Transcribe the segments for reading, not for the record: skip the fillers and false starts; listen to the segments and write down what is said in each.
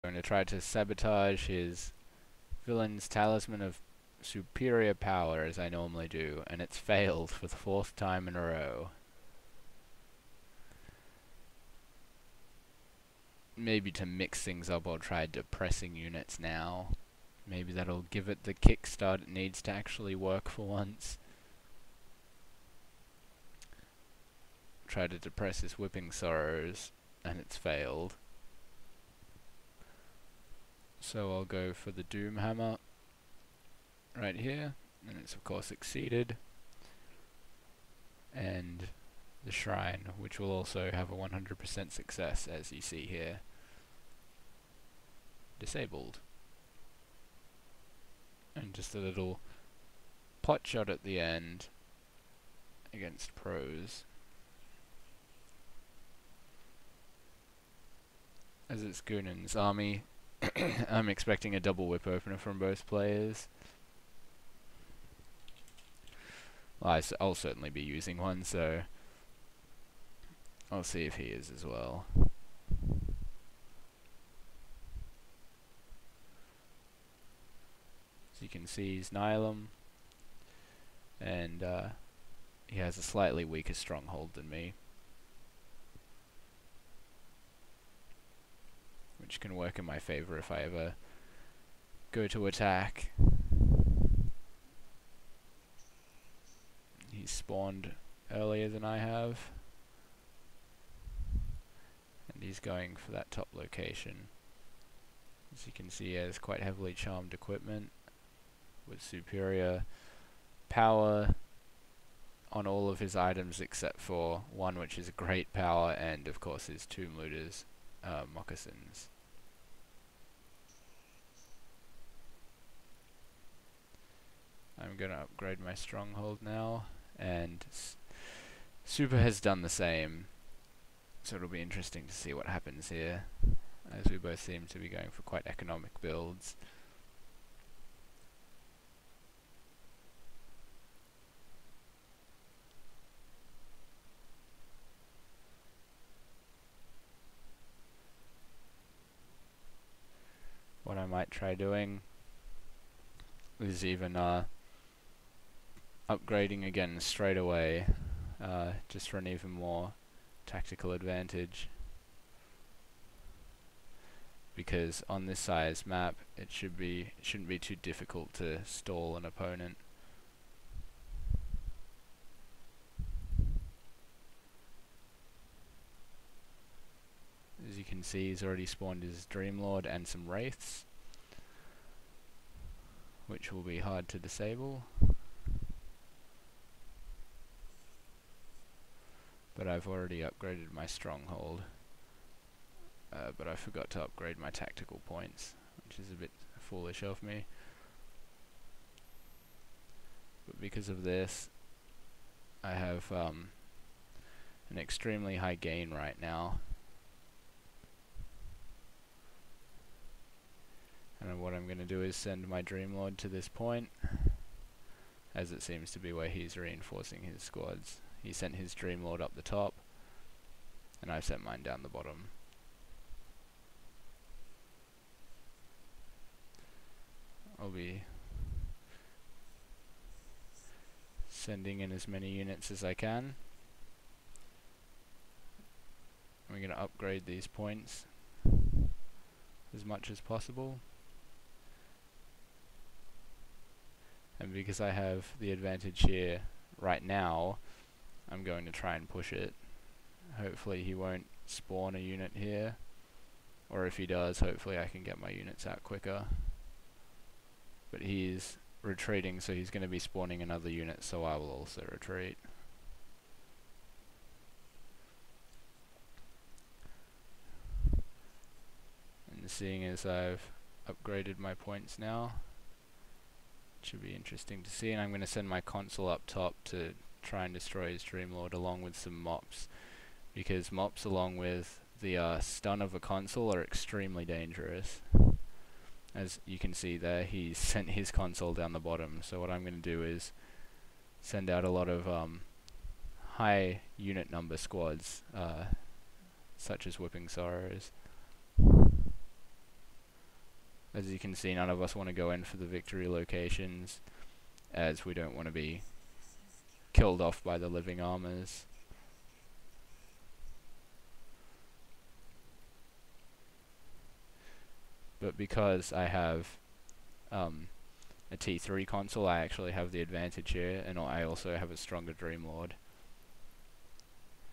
going to try to sabotage his villain's talisman of superior power as I normally do, and it's failed for the 4th time in a row. Maybe to mix things up, I'll try depressing units now. Maybe that'll give it the kickstart it needs to actually work for once. Try to depress his whipping sorrows, and it's failed. So I'll go for the Doom Hammer right here, and it's of course succeeded. And the Shrine, which will also have a 100% success, as you see here. Disabled. And just a little pot shot at the end against pros. As it's Ghunan's army, I'm expecting a double whip opener from both players. Well, I'll certainly be using one, so I'll see if he is as well. As you can see, he's Nihilum, and he has a slightly weaker stronghold than me, which can work in my favor if I ever go to attack. He's spawned earlier than I have, and he's going for that top location. As you can see, he has quite heavily charmed equipment with superior power on all of his items except for one, which is great power, and of course his Tomb Looter's moccasins. I'm going to upgrade my stronghold now, and Supa has done the same, so it'll be interesting to see what happens here, as we both seem to be going for quite economic builds. What I might try doing is even upgrading again straight away, just for an even more tactical advantage. Because on this size map, it shouldn't be too difficult to stall an opponent. As you can see, he's already spawned his Dreamlord and some Wraiths, which will be hard to disable. But I've already upgraded my stronghold. But I forgot to upgrade my tactical points, which is a bit foolish of me. But because of this, I have an extremely high gain right now. And what I'm going to do is send my Dreamlord to this point, as it seems to be where he's reinforcing his squads. He sent his Dreamlord up the top, and I've sent mine down the bottom. I'll be sending in as many units as I can. We're going to upgrade these points as much as possible. And because I have the advantage here right now, I'm going to try and push it. Hopefully he won't spawn a unit here, or if he does, hopefully I can get my units out quicker. But he's retreating, so he's going to be spawning another unit, so I will also retreat. And seeing as I've upgraded my points now, it should be interesting to see. And I'm going to send my Consul up top to try and destroy his Dreamlord along with some Mops, because Mops along with the stun of a Consul are extremely dangerous. As you can see there, he's sent his Consul down the bottom, so what I'm going to do is send out a lot of high unit number squads, such as Whipping Sorrows. As you can see, none of us want to go in for the victory locations, as we don't want to be killed off by the living armors. But because I have a T3 console, I actually have the advantage here, and I also have a stronger Dreamlord.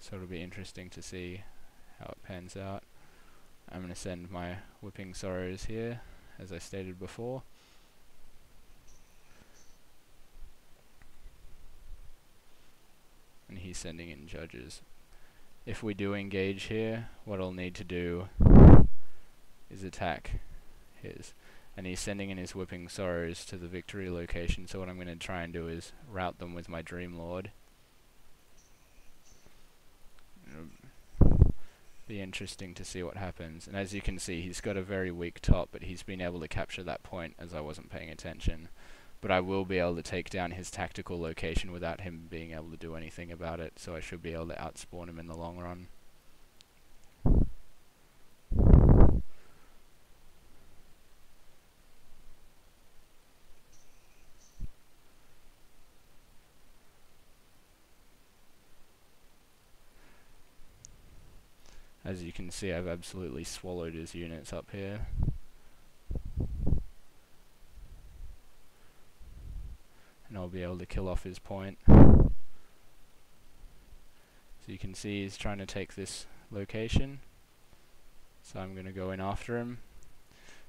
So it'll be interesting to see how it pans out. I'm going to send my Whipping Sorrows here, as I stated before. And he's sending in Judges. If we do engage here, what I'll need to do is attack his. And he's sending in his Whipping Sorrows to the victory location, so what I'm going to try and do is route them with my Dreamlord. It'll be interesting to see what happens. And as you can see, he's got a very weak top, but he's been able to capture that point as I wasn't paying attention. But I will be able to take down his tactical location without him being able to do anything about it, so I should be able to outspawn him in the long run. As you can see, I've absolutely swallowed his units up here. And I'll be able to kill off his point. So you can see he's trying to take this location. So I'm going to go in after him,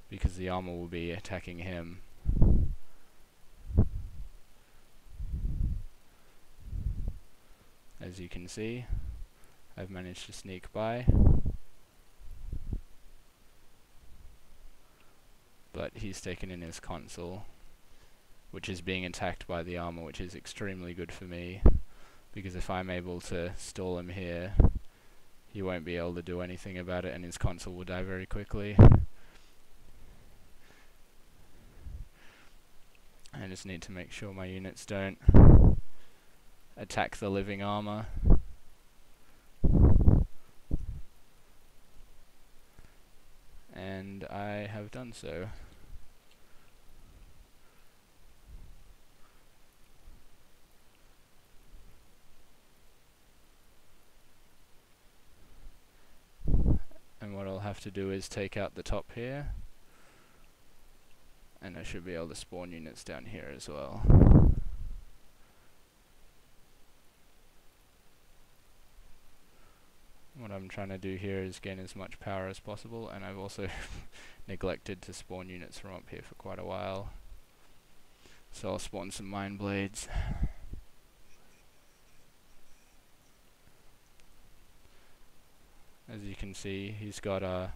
because the armor will be attacking him. As you can see, I've managed to sneak by. But he's taken in his console, which is being attacked by the armor, which is extremely good for me, because if I'm able to stall him here, he won't be able to do anything about it, and his console will die very quickly. I just need to make sure my units don't attack the living armor. And I have done so. And what I'll have to do is take out the top here, and I should be able to spawn units down here as well. What I'm trying to do here is gain as much power as possible, and I've also neglected to spawn units from up here for quite a while. So I'll spawn some Mind Blades. As you can see, he's got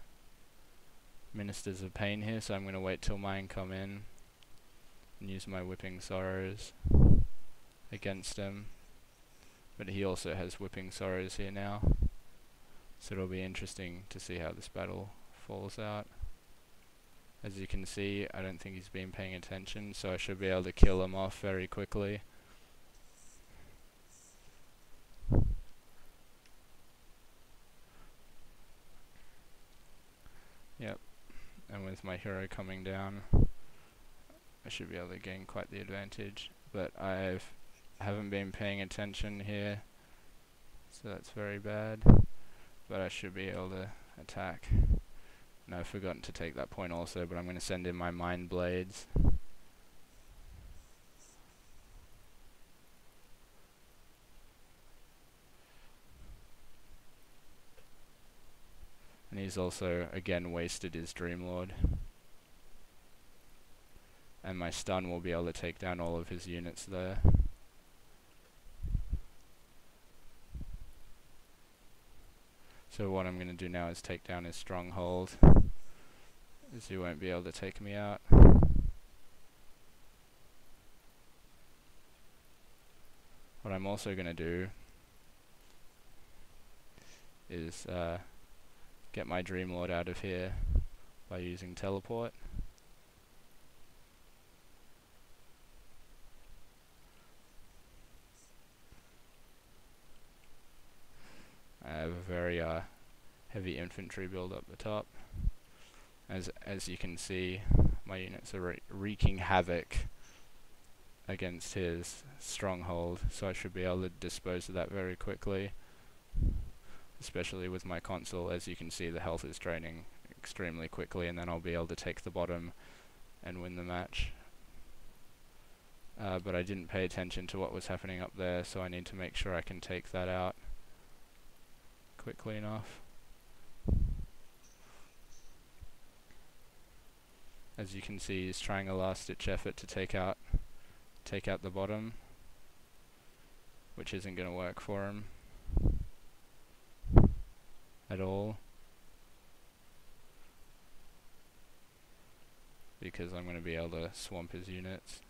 Ministers of Pain here, so I'm going to wait till mine come in and use my Whipping Sorrows against him. But he also has Whipping Sorrows here now, so it'll be interesting to see how this battle falls out. As you can see, I don't think he's been paying attention, so I should be able to kill him off very quickly. Yep, and with my hero coming down, I should be able to gain quite the advantage. But I haven't been paying attention here, so that's very bad. But I should be able to attack. And I've forgotten to take that point also, but I'm going to send in my Mind Blades. And he's also, again, wasted his Dreamlord. And my stun will be able to take down all of his units there. So what I'm going to do now is take down his stronghold, as he won't be able to take me out. What I'm also going to do is get my Dreamlord out of here by using teleport. I have a very heavy infantry build up the top, As you can see, my units are wreaking havoc against his stronghold, so I should be able to dispose of that very quickly, especially with my console. As you can see, the health is draining extremely quickly, and then I'll be able to take the bottom and win the match. But I didn't pay attention to what was happening up there, so I need to make sure I can take that out quickly enough. As you can see, he's trying a last-ditch effort to take out the bottom, which isn't going to work for him at all, because I'm going to be able to swamp his units.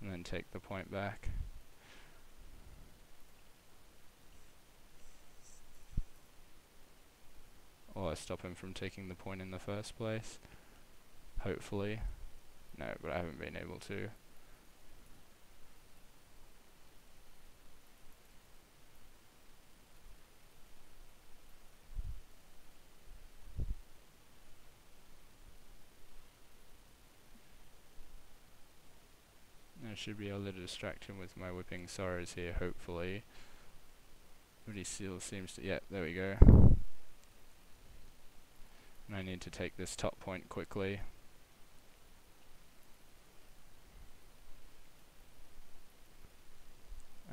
And then take the point back. Or stop him from taking the point in the first place. Hopefully. No, but I haven't been able to. I should be able to distract him with my whipping sorrows here, hopefully. But he still seems to... yeah, there we go. And I need to take this top point quickly.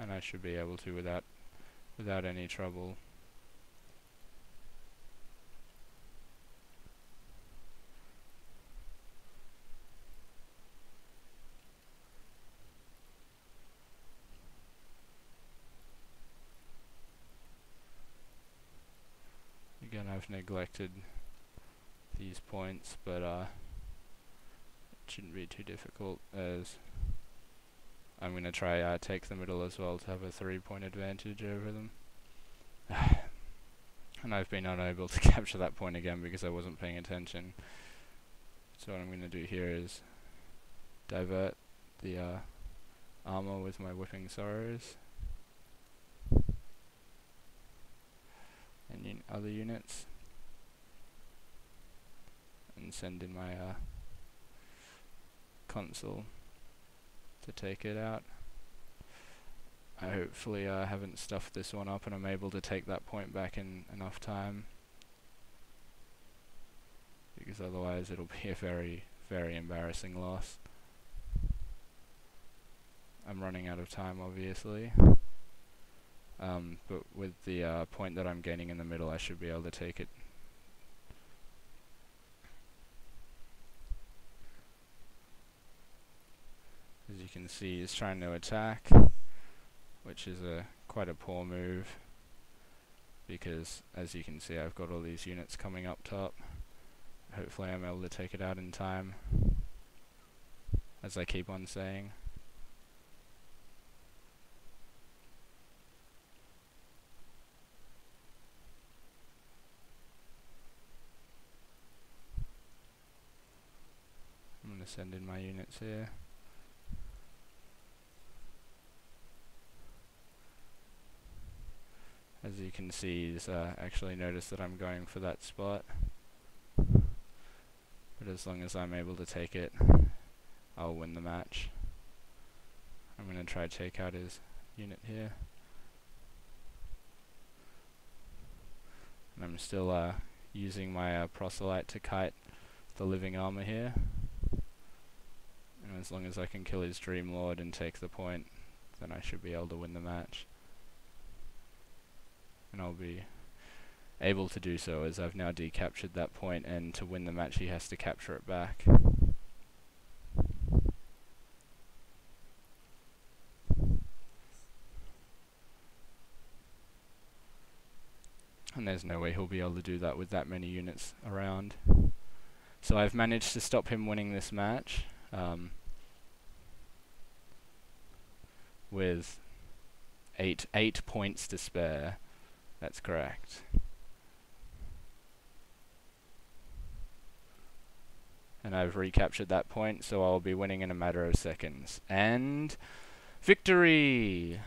And I should be able to without any trouble. Again, I've neglected these points, but it shouldn't be too difficult, as I'm going to try take the middle as well to have a 3-point advantage over them. And I've been unable to capture that point again because I wasn't paying attention. So what I'm going to do here is divert the armor with my whipping sorrows and other units, and send in my console to take it out. I hopefully haven't stuffed this one up and I'm able to take that point back in enough time, because otherwise it'll be a very, very embarrassing loss. I'm running out of time, obviously, but with the point that I'm gaining in the middle, I should be able to take it. As you can see, he's trying to attack, which is quite a poor move, because as you can see, I've got all these units coming up top. Hopefully I'm able to take it out in time, as I keep on saying. I'm going to send in my units here. As you can see, he's actually noticed that I'm going for that spot. But as long as I'm able to take it, I'll win the match. I'm going to try to take out his unit here. And I'm still using my proselyte to kite the living armor here. And as long as I can kill his Dream Lord and take the point, then I should be able to win the match. And I'll be able to do so, as I've now decaptured that point, and to win the match he has to capture it back. And there's no way he'll be able to do that with that many units around. So I've managed to stop him winning this match with eight points to spare. That's correct. And I've recaptured that point, so I'll be winning in a matter of seconds. And victory!